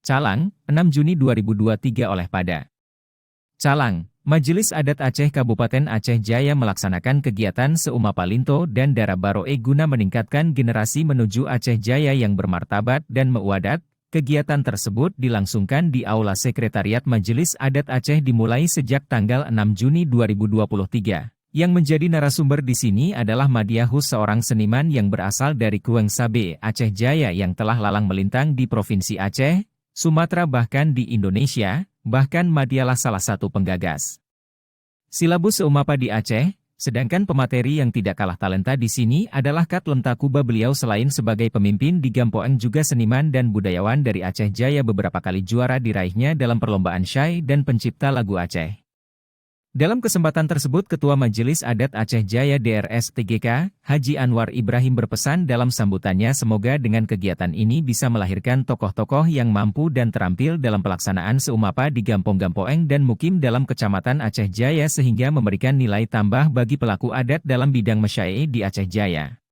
Calang, 6 Juni 2023 oleh Pada. Calang, Majelis Adat Aceh Kabupaten Aceh Jaya melaksanakan kegiatan Seumapa Linto dan Dara Baroe guna meningkatkan generasi menuju Aceh Jaya yang bermartabat dan meuadat. Kegiatan tersebut dilangsungkan di Aula Sekretariat Majelis Adat Aceh dimulai sejak tanggal 6 Juni 2023. Yang menjadi narasumber di sini adalah Madiahus, seorang seniman yang berasal dari Kueng Sabe, Aceh Jaya yang telah lalang melintang di Provinsi Aceh, Sumatera bahkan di Indonesia, bahkan Madialah salah satu penggagas silabus Seumapa di Aceh, sedangkan pemateri yang tidak kalah talenta di sini adalah Kat Lentakuba. Beliau selain sebagai pemimpin di Gampoeng juga seniman dan budayawan dari Aceh Jaya, beberapa kali juara diraihnya dalam perlombaan syai dan pencipta lagu Aceh. Dalam kesempatan tersebut Ketua Majelis Adat Aceh Jaya DRS TGK, Haji Anwar Ibrahim berpesan dalam sambutannya semoga dengan kegiatan ini bisa melahirkan tokoh-tokoh yang mampu dan terampil dalam pelaksanaan Seumapa di Gampong Gampoeng dan Mukim dalam Kecamatan Aceh Jaya sehingga memberikan nilai tambah bagi pelaku adat dalam bidang mesyair di Aceh Jaya.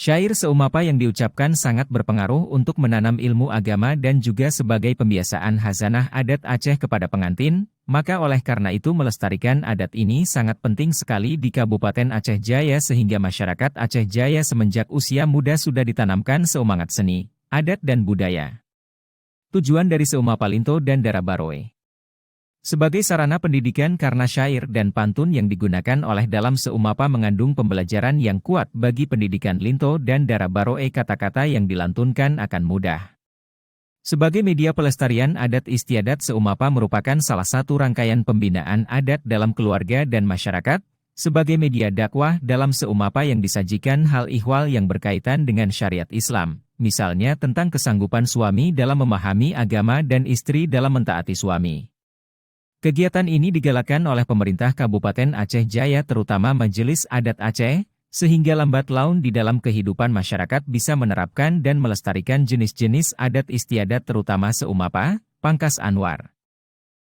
Syair Seumapa yang diucapkan sangat berpengaruh untuk menanam ilmu agama dan juga sebagai pembiasaan hazanah adat Aceh kepada pengantin, maka oleh karena itu melestarikan adat ini sangat penting sekali di Kabupaten Aceh Jaya sehingga masyarakat Aceh Jaya semenjak usia muda sudah ditanamkan semangat seni, adat dan budaya. Tujuan dari Seumapa Linto dan Dara Baroe sebagai sarana pendidikan karena syair dan pantun yang digunakan oleh dalam Seumapa mengandung pembelajaran yang kuat bagi pendidikan Linto dan Dara Baroe. Kata-kata yang dilantunkan akan mudah. Sebagai media pelestarian adat istiadat, Seumapa merupakan salah satu rangkaian pembinaan adat dalam keluarga dan masyarakat, sebagai media dakwah dalam Seumapa yang disajikan hal ihwal yang berkaitan dengan syariat Islam, misalnya tentang kesanggupan suami dalam memahami agama dan istri dalam mentaati suami. Kegiatan ini digalakkan oleh pemerintah Kabupaten Aceh Jaya terutama Majelis Adat Aceh, sehingga lambat laun di dalam kehidupan masyarakat bisa menerapkan dan melestarikan jenis-jenis adat istiadat terutama Seumapa. Pangkas Anwar.